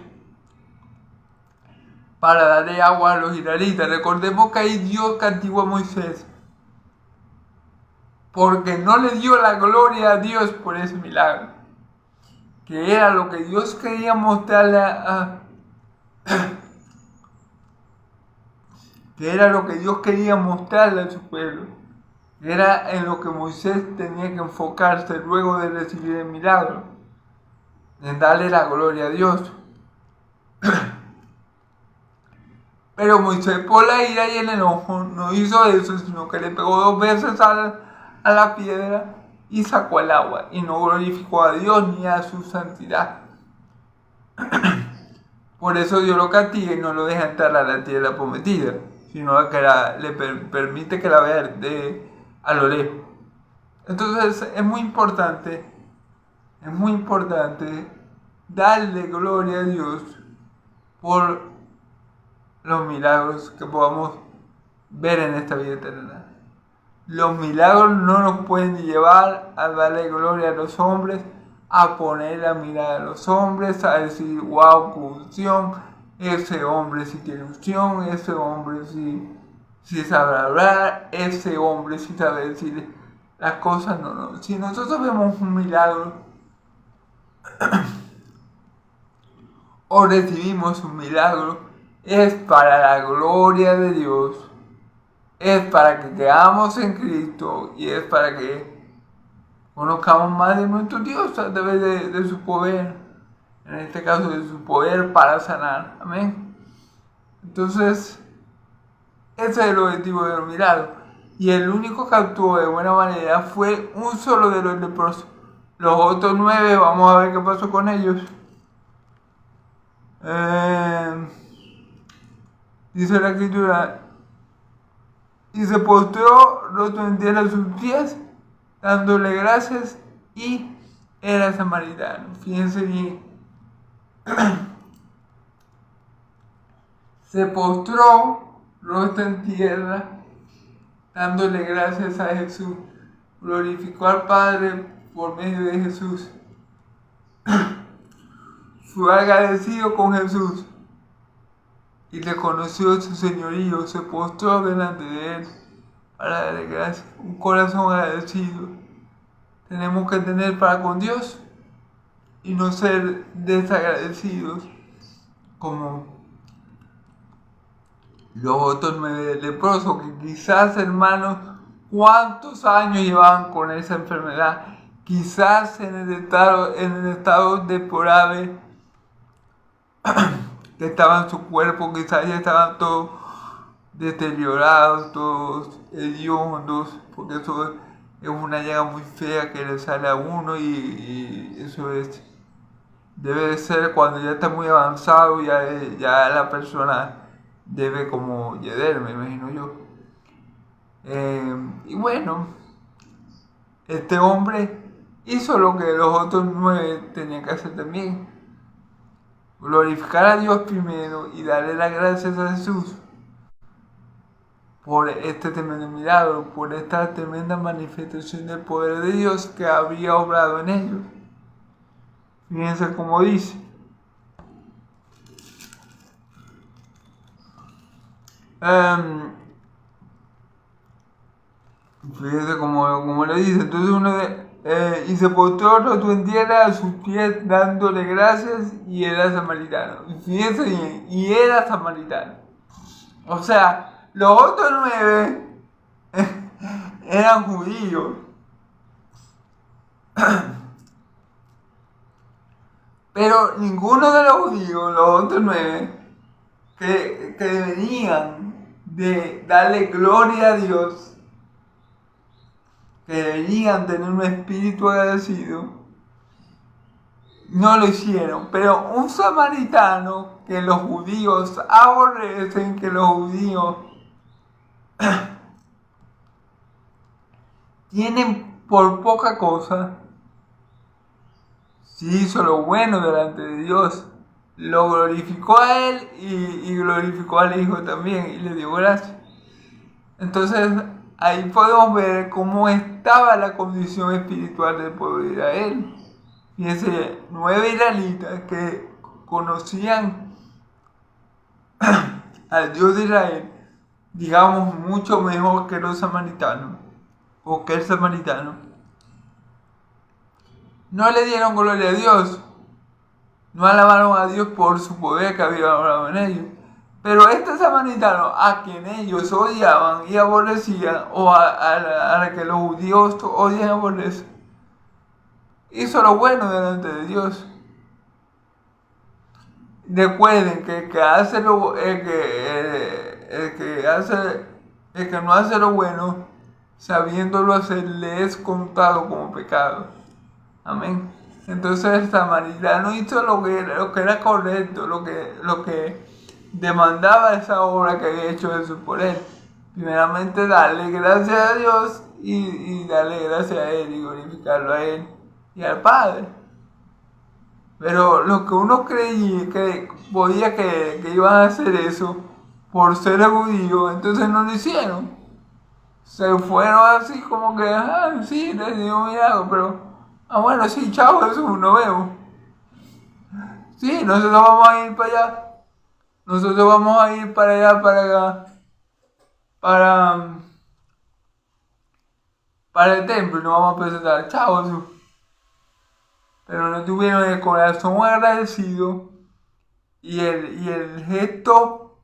para darle agua a los israelitas. Recordemos que ahí Dios castigó a Moisés porque no le dio la gloria a Dios por ese milagro, que era lo que Dios quería mostrarle que era lo que Dios quería mostrarle a su pueblo, que era en lo que Moisés tenía que enfocarse luego de recibir el milagro, en darle la gloria a Dios. Pero Moisés, por la ira y el enojo, no hizo eso, sino que le pegó 2 veces a la piedra y sacó el agua, y no glorificó a Dios ni a su santidad. Por eso Dios lo castiga y no lo deja entrar a la tierra prometida, sino que le permite que la vea a lo lejos. Entonces es muy importante darle gloria a Dios por los milagros que podamos ver en esta vida eterna. Los milagros no nos pueden llevar a darle gloria a los hombres, a poner la mirada a los hombres, a decir, wow, qué unción, ese hombre sí tiene unción, ese hombre sí sabe hablar, ese hombre sí sabe decir las cosas. No. Si nosotros vemos un milagro o recibimos un milagro, es para la gloria de Dios, es para que creamos en Cristo y es para que conozcamos más de nuestro Dios a través de su poder, en este caso de su poder para sanar. Amén. Entonces, ese es el objetivo del milagro. Y el único que actuó de buena manera fue un solo de los leprosos. Los otros 9, vamos a ver qué pasó con ellos. Dice la escritura, y se postró roto en tierra a sus pies, dándole gracias, y era samaritano. Fíjense bien. Se postró rostro en tierra, dándole gracias a Jesús. Glorificó al Padre por medio de Jesús. Fue agradecido con Jesús y reconoció su señorío. Se postró delante de él para darle gracias. Un corazón agradecido tenemos que tener para con Dios y no ser desagradecidos como los otros 9 leprosos, que quizás, hermanos, cuántos años llevaban con esa enfermedad, quizás en el estado deplorable que estaba en su cuerpo, quizás ya estaban todos deteriorados, todos hediondos, porque eso es una llaga muy fea que le sale a uno y eso debe de ser cuando ya está muy avanzado, ya la persona debe como yeder, me imagino yo. Y bueno, este hombre hizo lo que los otros 9 tenían que hacer también. Glorificar a Dios primero y darle las gracias a Jesús por este tremendo milagro, por esta tremenda manifestación del poder de Dios que había obrado en ellos. Fíjense cómo dice. Fíjense como le dice. Entonces y se postró roto en tierra a sus pies dándole gracias, y era samaritano. Fíjense bien, y era samaritano. O sea, los otros 9 eran judíos. Pero ninguno de los judíos, los otros 9, que deberían de darle gloria a Dios, que deberían tener un espíritu agradecido, no lo hicieron. Pero un samaritano, que los judíos aborrecen, que los judíos tienen por poca cosa, sí hizo lo bueno delante de Dios, lo glorificó a él y glorificó al Hijo también y le dio gracias. Entonces ahí podemos ver cómo estaba la condición espiritual del pueblo de Israel. Fíjense, 9 israelitas que conocían al Dios de Israel, digamos, mucho mejor que los samaritanos, o que el samaritano, no le dieron gloria a Dios, no alabaron a Dios por su poder que había obrado en ellos. Pero este samaritano, a quien ellos odiaban y aborrecían, o a la que los judíos odian y aborrecen, hizo lo bueno delante de Dios. Recuerden que el que no hace lo bueno, sabiéndolo hacer, le es contado como pecado. Amén. Entonces el samaritano hizo lo que era correcto, lo que demandaba esa obra que había hecho Jesús por él. Primeramente darle gracias a Dios y darle gracias a Él y glorificarlo a Él y al Padre. Pero lo que uno creía que podía creer que iban a hacer eso por ser judíos, entonces no lo hicieron. Se fueron así como que, sí, les dio milagro, pero, bueno, sí, chao Jesús, nos vemos. Sí, nosotros vamos a ir para allá. Nosotros vamos a ir para allá, para el templo y nos vamos a presentar. Chao Jesús. Pero no tuvieron el corazón agradecido y el gesto,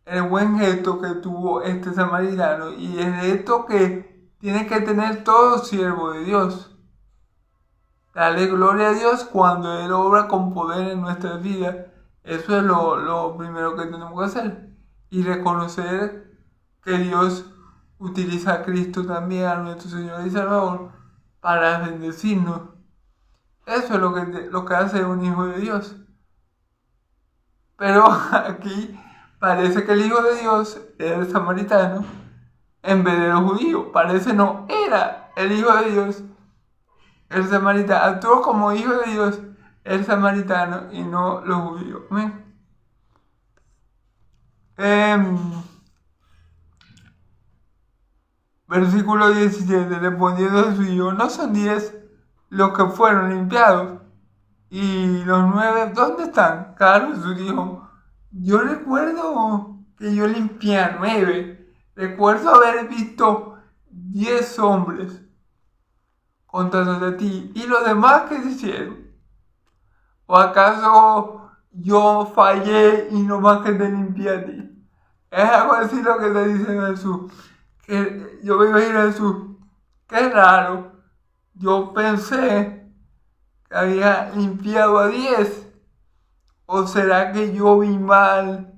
el buen gesto que tuvo este samaritano y el gesto que tiene que tener todo siervo de Dios. Darle gloria a Dios cuando Él obra con poder en nuestras vidas. Eso es lo primero que tenemos que hacer. Y reconocer que Dios utiliza a Cristo también, a nuestro Señor y Salvador, para bendecirnos. Eso es lo que hace un hijo de Dios. Pero aquí parece que el hijo de Dios era el samaritano en vez de los judíos. Parece no era el hijo de Dios. El samaritano actuó como hijo de Dios, el samaritano, y no los judíos. Versículo 17, respondiendo Jesús dijo, ¿no son 10 los que fueron limpiados? ¿Y los 9 dónde están? Claro, Jesús dijo, yo recuerdo que yo limpié a 9. Recuerdo haber visto 10 hombres contándote a ti. ¿Y los demás qué se hicieron? ¿O acaso yo fallé y no más que te limpié a ti? Es algo así lo que te dice Jesús. Que yo me imagino a Jesús. Qué raro. Yo pensé que había limpiado a 10. ¿O será que yo vi mal?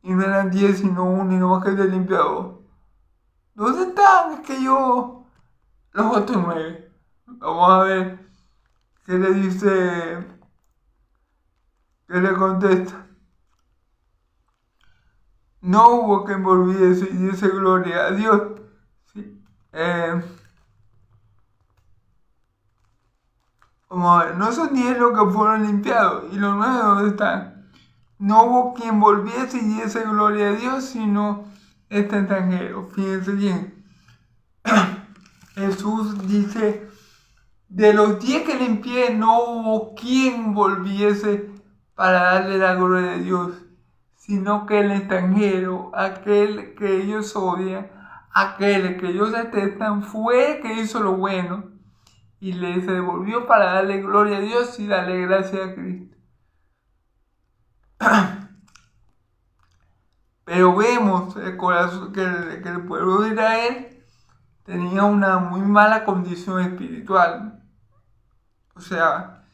Y no eran 10 sino 1 y no más que te limpié a vos. ¿Dónde están? Es que yo... Los otros 9. Vamos a ver qué le dice... ¿Qué le contesta? No hubo quien volviese y diese gloria a Dios. Sí. Vamos a ver, no son 10 los que fueron limpiados y los 9 ¿dónde están? No hubo quien volviese y diese gloria a Dios, sino este extranjero. Fíjense bien. Jesús dice, de los 10 que limpié, no hubo quien volviese para darle la gloria de Dios, sino que el extranjero, aquel que ellos odian, aquel que ellos detestan, fue el que hizo lo bueno y les devolvió para darle gloria a Dios y darle gracias a Cristo. Pero vemos el corazón, que el pueblo de Israel tenía una muy mala condición espiritual. O sea,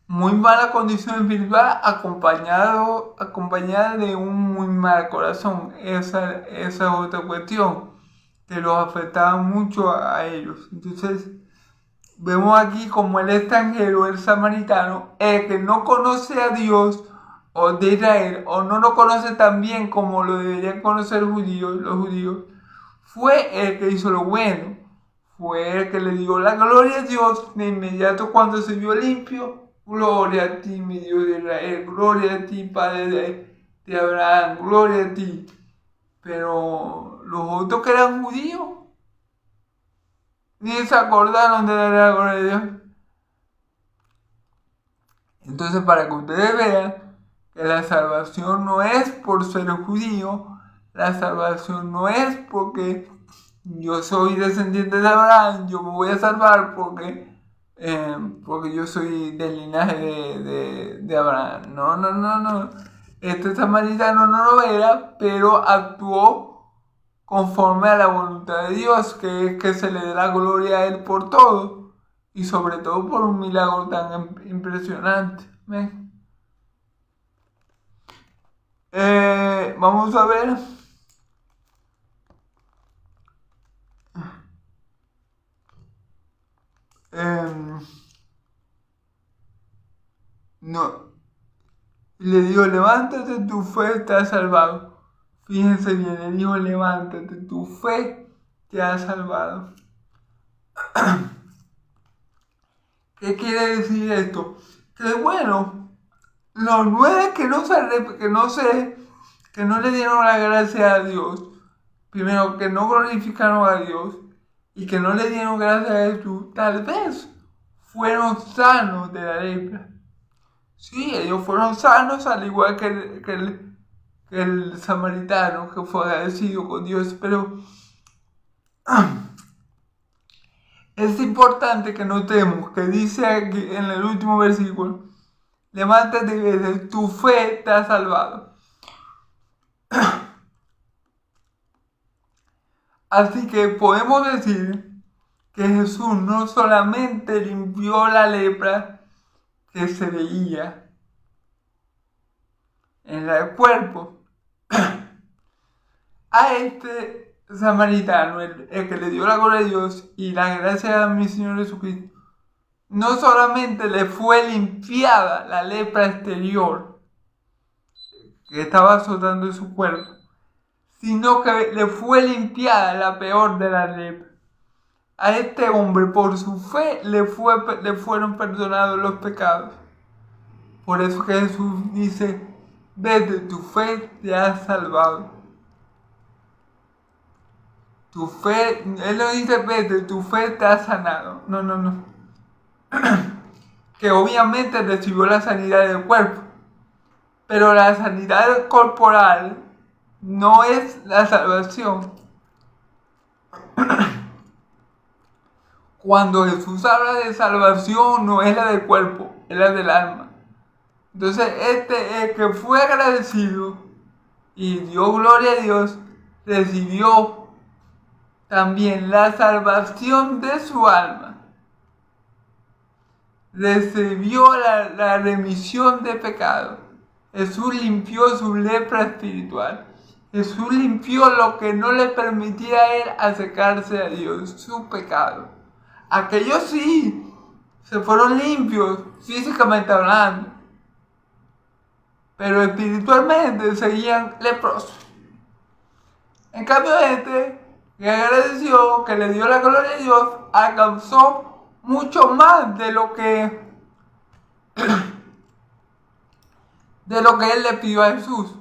muy mala condición espiritual acompañada de un muy mal corazón. Esa es otra cuestión que los afectaba mucho a ellos. Entonces, vemos aquí como el extranjero, el samaritano, el que no conoce a Dios o de Israel, o no lo conoce tan bien como lo deberían conocer los judíos, fue el que hizo lo bueno, fue el que le dio la gloria a Dios de inmediato cuando se vio limpio. Gloria a ti, mi Dios de Israel, gloria a ti, Padre de Abraham, gloria a ti. Pero los otros que eran judíos, ni se acordaron de darle la gloria a Dios. Entonces, para que ustedes vean que la salvación no es por ser judío, la salvación no es porque yo soy descendiente de Abraham, yo me voy a salvar porque yo soy del linaje de Abraham. No. Este samaritano no lo era, pero actuó conforme a la voluntad de Dios, que es que se le dé la gloria a Él por todo, y sobre todo por un milagro tan impresionante. Vamos a ver. No. Le dijo, levántate, tu fe está salvado. Fíjense bien, le dijo, levántate, tu fe te ha salvado. ¿Qué quiere decir esto? Que bueno, los 9 que no le dieron la gracia a Dios, primero que no glorificaron a Dios y que no le dieron gracias a Jesús, tal vez fueron sanos de la lepra. Sí, ellos fueron sanos al igual que el samaritano que fue agradecido con Dios, pero es importante que notemos que dice aquí en el último versículo, levántate y vete, tu fe te ha salvado. Así que podemos decir que Jesús no solamente limpió la lepra que se veía en el cuerpo, a este samaritano, el que le dio la gloria a Dios y la gracia a mi Señor Jesucristo, no solamente le fue limpiada la lepra exterior que estaba azotando su cuerpo, sino que le fue limpiada la peor de la lepra. A este hombre, por su fe, le fueron perdonados los pecados. Por eso que Jesús dice, vete, tu fe te ha salvado. Tu fe, Él no dice, vete, tu fe te ha sanado. No. Que obviamente recibió la sanidad del cuerpo. Pero la sanidad corporal no es la salvación. Cuando Jesús habla de salvación, no es la del cuerpo, es la del alma. Entonces, el que fue agradecido y dio gloria a Dios, recibió también la salvación de su alma. Recibió la remisión de pecado. Jesús limpió su lepra espiritual. Jesús limpió lo que no le permitía a él acercarse a Dios, su pecado. Aquellos sí se fueron limpios, físicamente hablando, pero espiritualmente seguían leprosos. En cambio, este que agradeció, que le dio la gloria a Dios, alcanzó mucho más de lo que él le pidió a Jesús.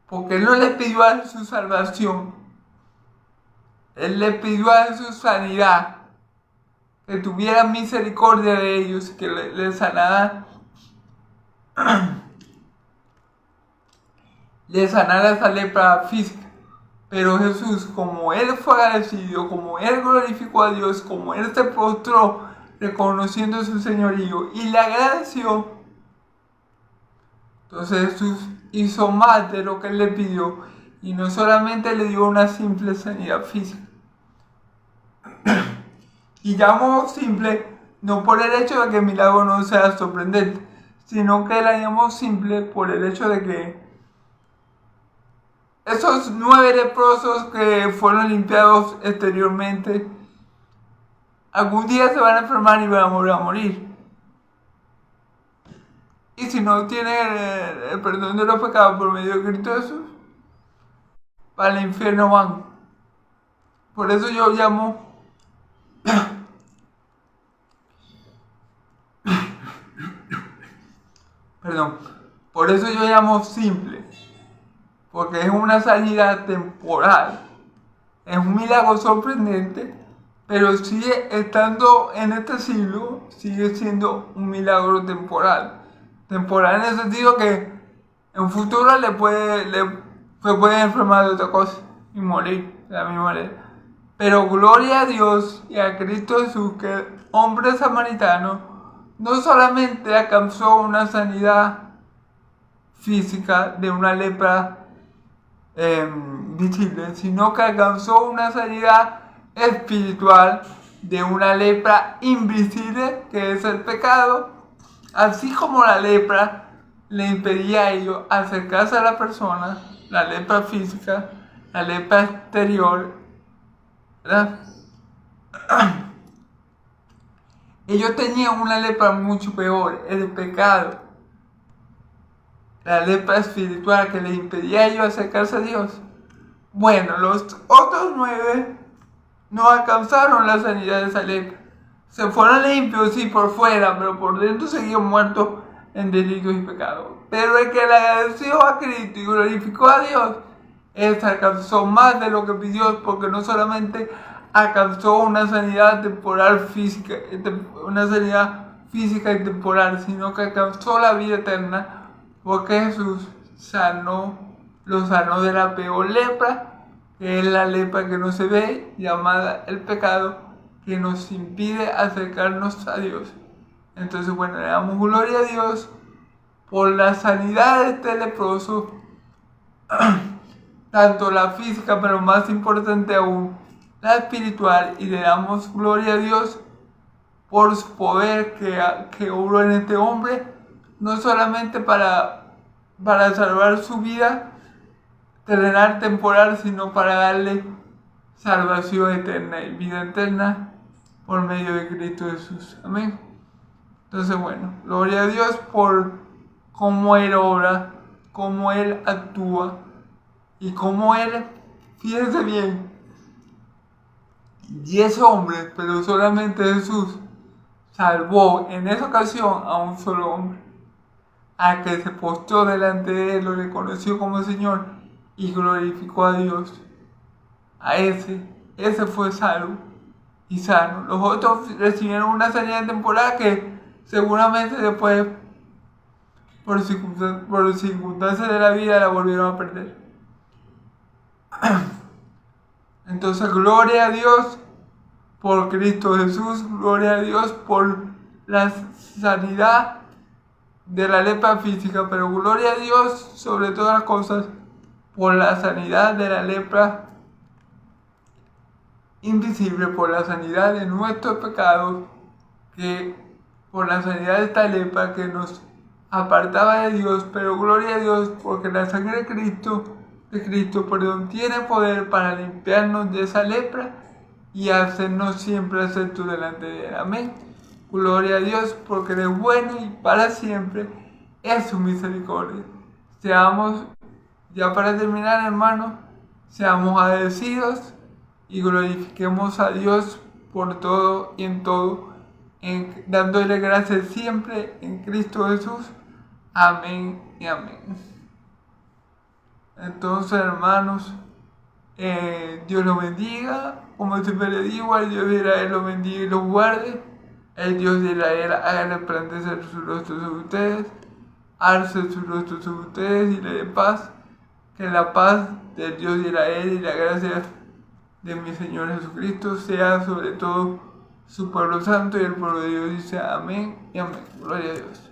Porque él no le pidió a Jesús salvación. Él le pidió a Jesús sanidad. Que tuviera misericordia de ellos, que le sanara. Le sanara esa lepra física. Pero Jesús, como él fue agradecido, como él glorificó a Dios, como él se postró reconociendo su señorío y le agradeció, entonces Jesús hizo más de lo que él le pidió y no solamente le dio una simple sanidad física. Y llamo simple no por el hecho de que el milagro no sea sorprendente, sino que la llamo simple por el hecho de que esos 9 leprosos que fueron limpiados exteriormente, algún día se van a enfermar y van a morir. Y si no tienen el perdón de los pecados por medio de Cristo Jesús, para el infierno van. Por eso yo llamo por eso yo llamo simple, porque es una sanidad temporal, es un milagro sorprendente, pero sigue estando en este siglo, sigue siendo un milagro temporal. Temporal en el sentido que en un futuro se puede enfermar de otra cosa y morir de la misma manera. Pero gloria a Dios y a Cristo Jesús, que el hombre samaritano no solamente alcanzó una sanidad física de una lepra visible, sino que alcanzó una sanidad espiritual de una lepra invisible, que es el pecado, así como la lepra le impedía a ellos acercarse a la persona, la lepra física, la lepra exterior, ¿verdad? Ellos tenían una lepra mucho peor, el pecado. la lepra espiritual que le impedía a ellos acercarse a Dios. Bueno, los otros 9 no alcanzaron la sanidad de esa lepra. Se fueron limpios, sí, por fuera, pero por dentro seguían muertos en delitos y pecados. Pero el que le agradeció a Cristo y glorificó a Dios, él alcanzó más de lo que pidió, porque no solamente alcanzó una sanidad temporal física, una sanidad física y temporal, sino que alcanzó la vida eterna, porque Jesús lo sanó de la peor lepra, que es la lepra que no se ve, llamada el pecado, que nos impide acercarnos a Dios. Entonces, bueno, le damos gloria a Dios por la sanidad de este leproso, tanto la física, pero más importante aún, la espiritual, y le damos gloria a Dios por su poder que obró en este hombre, no solamente para salvar su vida terrenal temporal, sino para darle salvación eterna y vida eterna por medio de Cristo Jesús. Amén. Entonces, bueno, gloria a Dios por cómo Él obra, cómo Él actúa y cómo Él, fíjense bien, 10 hombres, pero solamente Jesús salvó en esa ocasión a un solo hombre, al que se postró delante de Él, lo reconoció como Señor y glorificó a Dios. A ese fue salvo y sano. Los otros recibieron una sanidad temporal que seguramente después, por circunstancias de la vida, la volvieron a perder. Entonces, gloria a Dios por Cristo Jesús, gloria a Dios por la sanidad de la lepra física, pero gloria a Dios sobre todas las cosas por la sanidad de la lepra invisible, por la sanidad de nuestros pecados, que por la sanidad de esta lepra que nos apartaba de Dios, pero gloria a Dios porque la sangre de Cristo, tiene poder para limpiarnos de esa lepra y hacernos siempre aceptos delante de Él. Amén. Gloria a Dios porque Él es bueno y para siempre es su misericordia. Seamos, ya para terminar, hermanos, seamos agradecidos y glorifiquemos a Dios por todo y en todo, dándole gracias siempre en Cristo Jesús. Amén y amén. Entonces, hermanos, Dios los bendiga. Como siempre le digo, al Dios de Israel los bendiga y los guarde. El Dios de Israel haga resplandecer su rostro sobre ustedes, alce su rostro sobre ustedes y le dé paz. Que la paz del Dios de Israel y la gracia de mi Señor Jesucristo sea sobre todo su pueblo santo, y el pueblo de Dios dice amén y amén. Gloria a Dios.